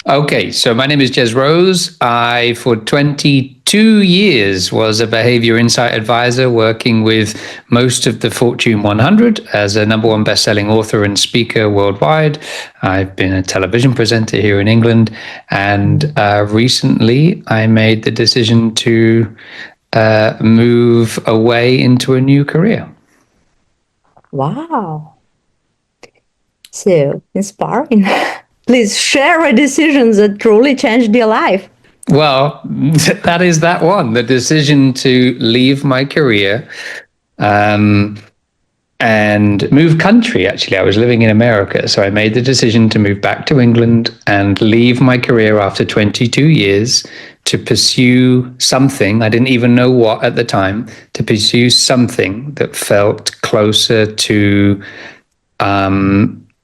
Okay, so my name is Jez Rose. I, for 22 years, was a behavior insight advisor working with most of the Fortune 100 as a number one best-selling author and speaker worldwide. I've been a television presenter here in England, and recently I made the decision to move away into a new career. Wow. So inspiring. Please share a decision that truly changed your life. Well, that is that one, the decision to leave my career and move country. Actually, I was living in America, so I made the decision to move back to England and leave my career after 22 years to pursue something, I didn't even know what at the time, to pursue something that felt closer to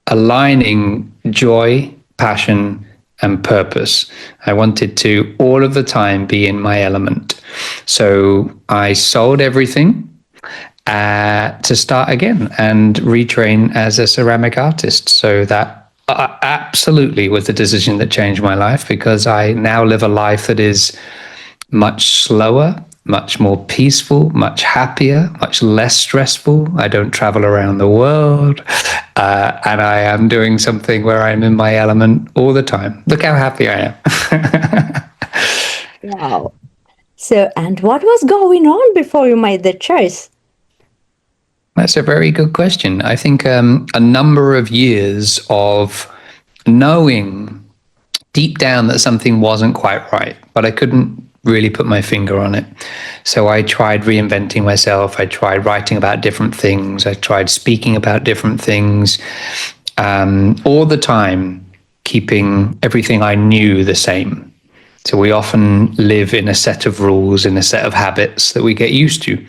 aligning joy, passion, and purpose. I wanted to all of the time be in my element. So I sold everything to start again and retrain as a ceramic artist. So that absolutely was the decision that changed my life, because I now live a life that is much slower, much more peaceful, much happier, much less stressful. I don't travel around the world, and I am doing something where I'm in my element all the time. Look how happy I am. Wow. So, and what was going on before you made the choice? That's a very good question. I think a number of years of knowing deep down that something wasn't quite right, but I couldn't really put my finger on it. So I tried reinventing myself. I tried writing about different things. I tried speaking about different things, all the time keeping everything I knew the same. So we often live in a set of rules, in a set of habits that we get used to.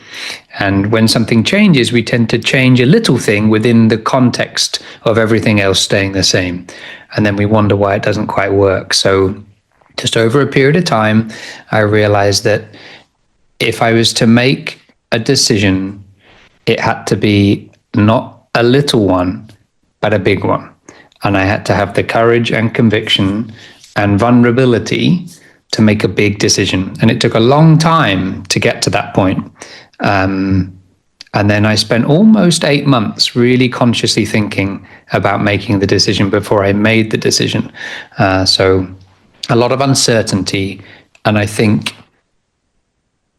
And when something changes, we tend to change a little thing within the context of everything else staying the same. And then we wonder why it doesn't quite work. So just over a period of time, I realized that if I was to make a decision, it had to be not a little one, but a big one. And I had to have the courage and conviction and vulnerability to make a big decision. And it took a long time to get to that point. And then I spent almost 8 months really consciously thinking about making the decision before I made the decision. So a lot of uncertainty, and I think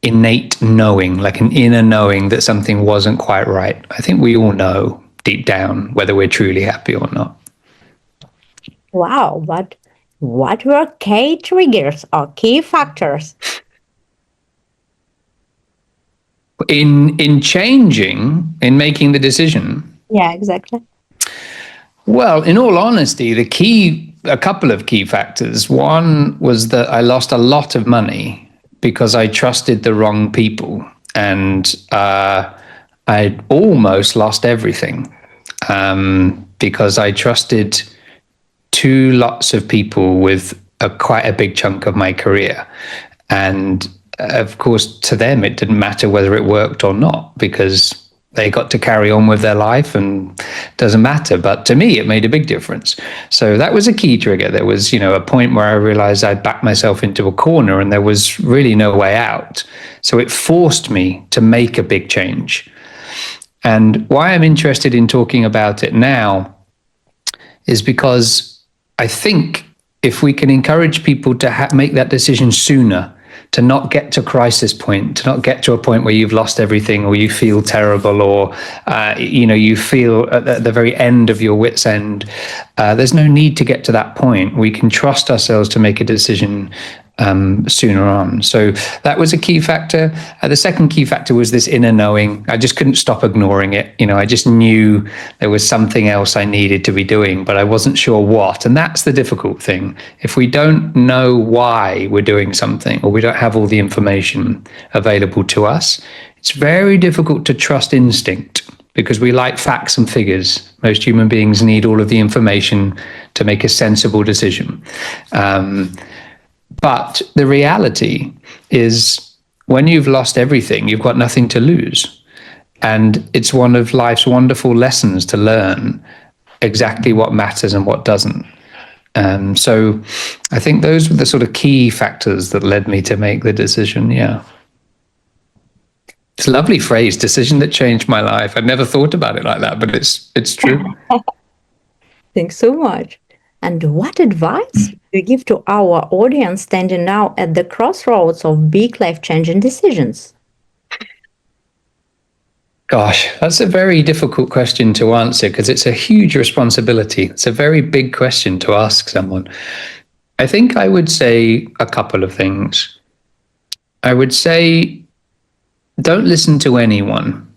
innate knowing, like an inner knowing that something wasn't quite right. I think we all know deep down whether we're truly happy or not. Wow, what were key triggers or key factors? In changing, in making the decision? Yeah, exactly. Well, in all honesty, a couple of key factors. One was that I lost a lot of money because I trusted the wrong people, and I almost lost everything because I trusted two lots of people with quite a big chunk of my career. And of course, to them, it didn't matter whether it worked or not, because they got to carry on with their life and it doesn't matter. But to me, it made a big difference. So that was a key trigger. There was, a point where I realized I'd backed myself into a corner and there was really no way out. So it forced me to make a big change. And why I'm interested in talking about it now is because I think if we can encourage people to make that decision sooner, to not get to crisis point, to not get to a point where you've lost everything, or you feel terrible, or you feel at the very end of your wit's end. There's no need to get to that point. We can trust ourselves to make a decision sooner on. So that was a key factor. The second key factor was this inner knowing. I just couldn't stop ignoring it. I just knew there was something else I needed to be doing, but I wasn't sure what. And that's the difficult thing. If we don't know why we're doing something, or we don't have all the information available to us, it's very difficult to trust instinct, because we like facts and figures. Most human beings need all of the information to make a sensible decision. But the reality is, when you've lost everything, you've got nothing to lose. And it's one of life's wonderful lessons to learn exactly what matters and what doesn't. So I think those were the sort of key factors that led me to make the decision. Yeah. It's a lovely phrase, decision that changed my life. I'd never thought about it like that, but it's true. Thanks so much. And what advice do you give to our audience standing now at the crossroads of big life-changing decisions? Gosh, that's a very difficult question to answer because it's a huge responsibility. It's a very big question to ask someone. I think I would say a couple of things. I would say, don't listen to anyone,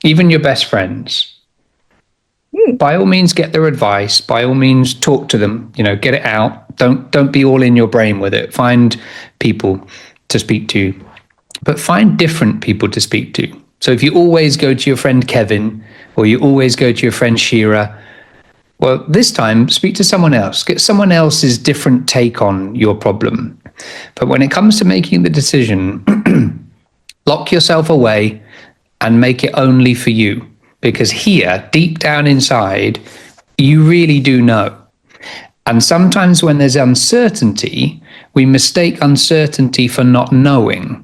even your best friends. By all means, get their advice. By all means, talk to them. Get it out. Don't be all in your brain with it. Find people to speak to, but find different people to speak to. So if you always go to your friend Kevin, or you always go to your friend Shira, well, this time speak to someone else. Get someone else's different take on your problem. But when it comes to making the decision, lock yourself away and make it only for you. Because here, deep down inside, you really do know. And sometimes when there's uncertainty, we mistake uncertainty for not knowing.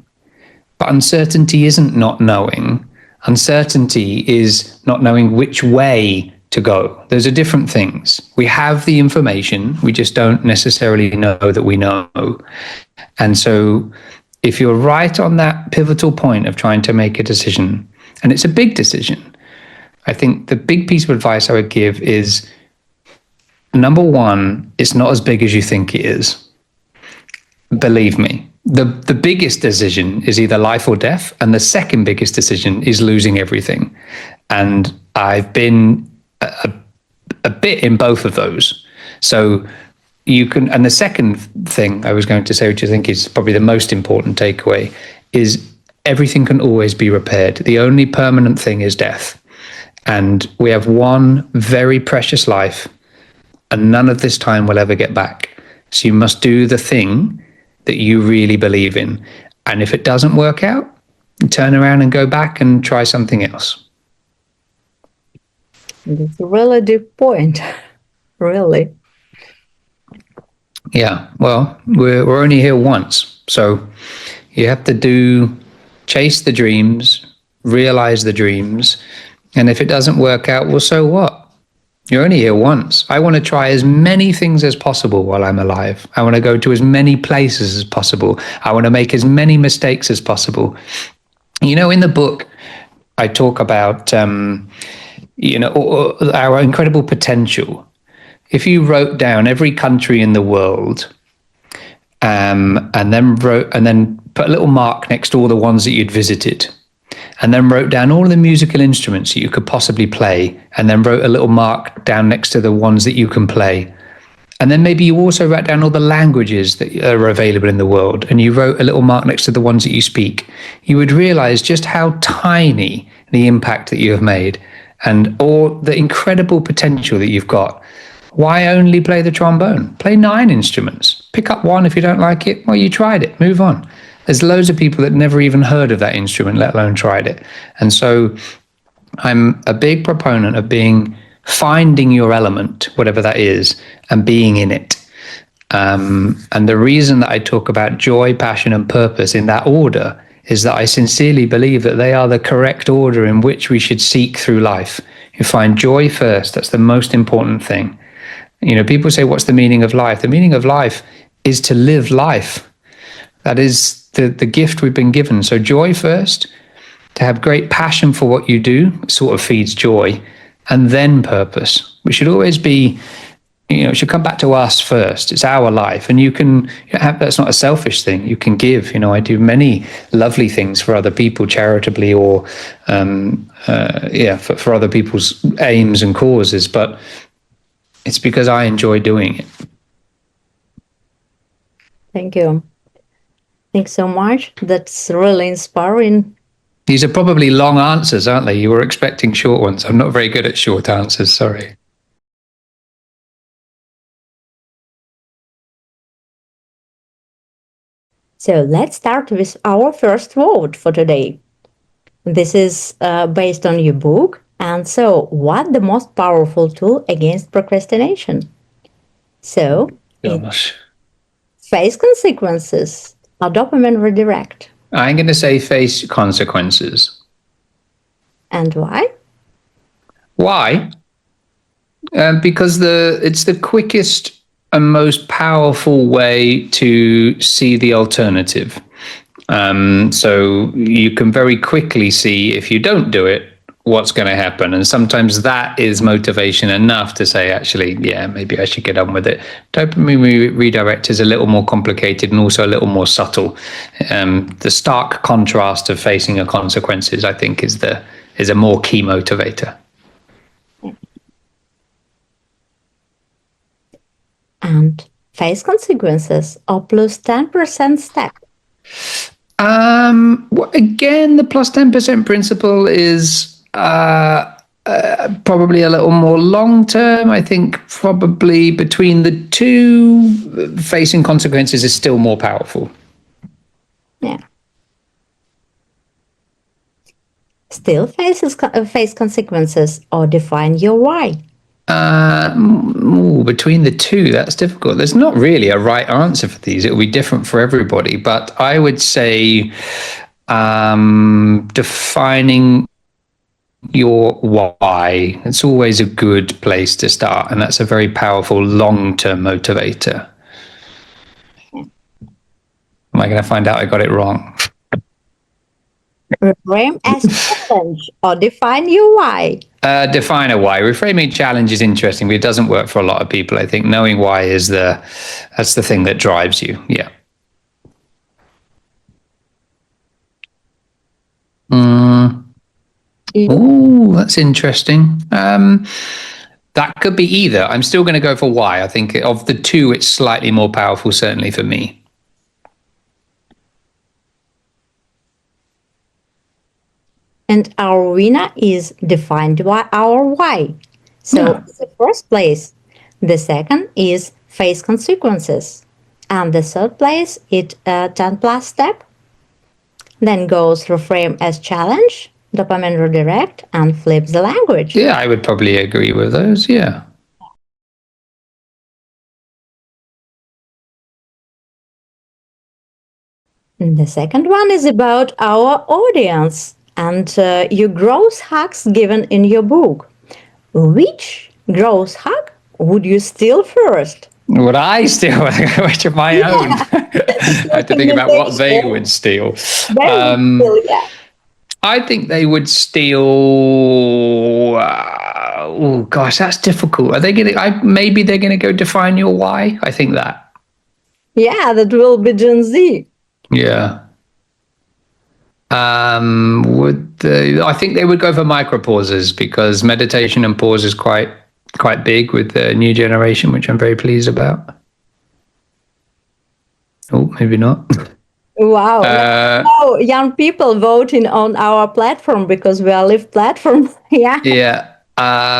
But uncertainty isn't not knowing. Uncertainty is not knowing which way to go. Those are different things. We have the information, we just don't necessarily know that we know. And so if you're right on that pivotal point of trying to make a decision, and it's a big decision, I think the big piece of advice I would give is, number one, it's not as big as you think it is. Believe me. The biggest decision is either life or death, and the second biggest decision is losing everything. And I've been a bit in both of those. So you can, and the second thing I was going to say, which I think is probably the most important takeaway, is everything can always be repaired. The only permanent thing is death. And we have one very precious life, and none of this time will ever get back. So you must do the thing that you really believe in. And if it doesn't work out, turn around and go back and try something else. That's a really deep point, really. Yeah, well, we're only here once. So you have to chase the dreams, realize the dreams. And if it doesn't work out, well, so what? You're only here once. I want to try as many things as possible while I'm alive. I want to go to as many places as possible. I want to make as many mistakes as possible. In the book, I talk about, our incredible potential. If you wrote down every country in the world, and then put a little mark next to all the ones that you'd visited, and then wrote down all the musical instruments that you could possibly play, and then wrote a little mark down next to the ones that you can play. And then maybe you also wrote down all the languages that are available in the world, and you wrote a little mark next to the ones that you speak. You would realize just how tiny the impact that you have made, and all the incredible potential that you've got. Why only play the trombone? Play 9 instruments. Pick up one if you don't like it. Well, you tried it. Move on. There's loads of people that never even heard of that instrument, let alone tried it. And so I'm a big proponent of finding your element, whatever that is, and being in it. And the reason that I talk about joy, passion, and purpose in that order is that I sincerely believe that they are the correct order in which we should seek through life. You find joy first. That's the most important thing. People say, what's the meaning of life? The meaning of life is to live life. That is the gift we've been given. So joy first, to have great passion for what you do, sort of feeds joy, and then purpose. We should always be, it should come back to us first. It's our life. And that's not a selfish thing. You can give. I do many lovely things for other people charitably or, for other people's aims and causes. But it's because I enjoy doing it. Thank you. Thanks so much. That's really inspiring. These are probably long answers, aren't they? You were expecting short ones. I'm not very good at short answers, sorry. So let's start with our first vote for today. This is based on your book. And so, what's the most powerful tool against procrastination? So, Gosh. Phase consequences or dopamine redirect. I'm going to say phase consequences. And why? Why? Because it's the quickest and most powerful way to see the alternative. So you can very quickly see, if you don't do it, what's going to happen. And sometimes that is motivation enough to say, actually, yeah, maybe I should get on with it. Dopamine redirect is a little more complicated and also a little more subtle. The stark contrast of facing the consequences, I think, is a more key motivator. And face consequences or plus 10% step. Again, the plus 10% principle is probably a little more long term. I think probably between the two, facing consequences is still more powerful. Yeah. Still face consequences or define your why. Between the two, that's difficult. There's not really a right answer for these. It will be different for everybody. But I would say defining your why. It's always a good place to start. And that's a very powerful long-term motivator. Am I going to find out I got it wrong? Reframe as challenge or define your why. Define a why. Reframing challenge is interesting, but it doesn't work for a lot of people. I think knowing why that's the thing that drives you. Yeah. Oh, that's interesting. That could be either. I'm still going to go for why. I think of the two, it's slightly more powerful, certainly for me. And our winner is defined by our why. So the first place. The second is face consequences. And the third place is 10 plus step. Then goes reframe as challenge, dopamine redirect, and flip the language. Yeah, I would probably agree with those. Yeah. And the second one is about our audience and your growth hacks given in your book. Which growth hack would you steal first? Would I steal? Which of my own? I have to think about what they would steal. I think they would steal. Oh gosh, that's difficult. Are they going to? Maybe they're going to go define your why. I think that. Yeah, that will be Gen Z. Yeah. I think they would go for micro pauses because meditation and pause is quite big with the new generation, which I'm very pleased about. Oh, maybe not. Wow. Young people voting on our platform because we are live platform. Yeah. Yeah.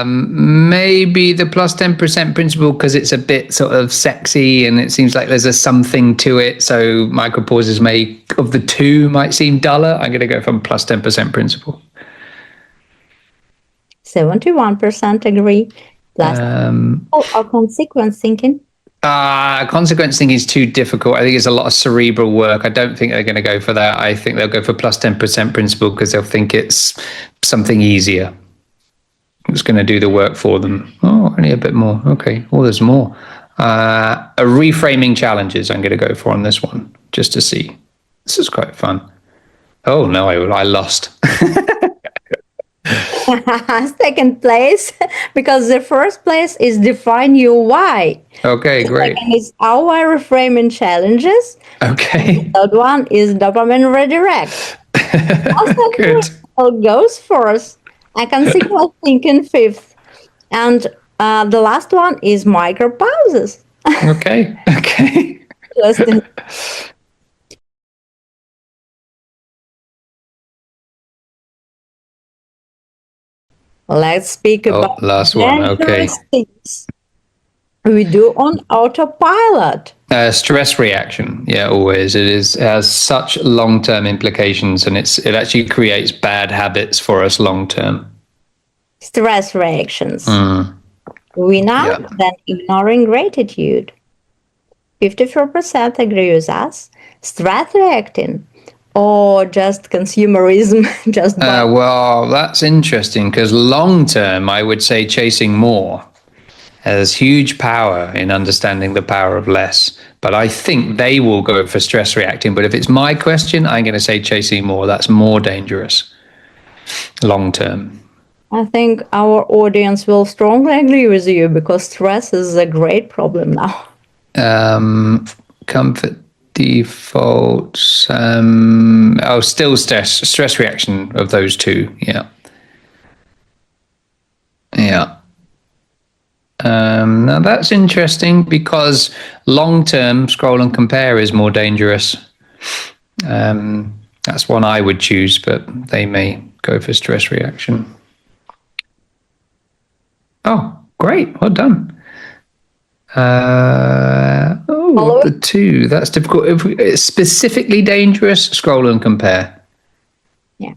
Maybe the plus 10% principle because it's a bit sort of sexy and it seems like there's a something to it. So micro pauses of the two might seem duller. I'm going to go from plus 10% principle. 71% agree. Plus or consequence thinking. Consequence thinking is too difficult. I think it's a lot of cerebral work. I don't think they're going to go for that. I think they'll go for plus 10% principle because they'll think it's something easier. It's going to do the work for them. Oh, only a bit more. Okay. Oh, there's more. A reframing challenges I'm going to go for on this one, just to see. This is quite fun. Oh, no, I lost. Second place, because the first place is define your why. Okay, great. The second is our reframing challenges. Okay. The third one is dopamine redirect. Good. Goes first. I can see what thinking fifth. And the last one is micro pauses. Okay. Let's speak about last one. Okay. Things we do on autopilot. Stress reaction. Yeah, always. It has such long-term implications and it actually creates bad habits for us long-term. Stress reactions. We know then ignoring gratitude. 54% agree with us. Stress reacting or just consumerism, just buy. Well, that's interesting because long term, I would say chasing more has huge power in understanding the power of less. But I think they will go for stress reacting. But if it's my question, I'm going to say chasing more. That's more dangerous long term. I think our audience will strongly agree with you because stress is a great problem now. Comfort defaults. Still stress reaction of those two. Yeah. Now that's interesting because long-term scroll and compare is more dangerous. That's one I would choose, but they may go for stress reaction. Oh, great. Well done. The two. That's difficult. If it's specifically dangerous, scroll and compare. Yeah.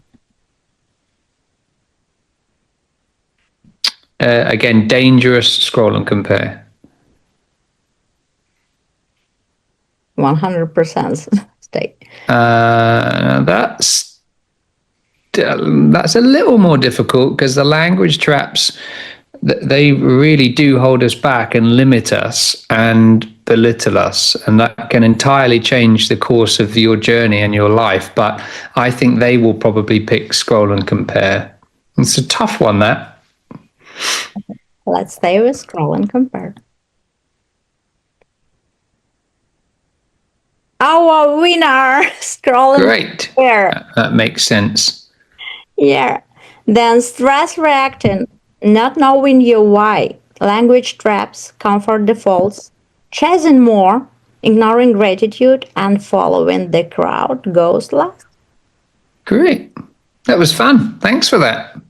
Again, dangerous, scroll and compare. 100% state. That's a little more difficult because the language traps, they really do hold us back and limit us and belittle us, and that can entirely change the course of your journey and your life. But I think they will probably pick scroll and compare. It's a tough one, that. Let's stay with scroll and compare. Our winner, scroll and Great. compare. That makes sense. Yeah. Then stress reacting, not knowing your why, language traps, comfort defaults, chasing more, ignoring gratitude, and following the crowd goes last. Great. That was fun. Thanks for that.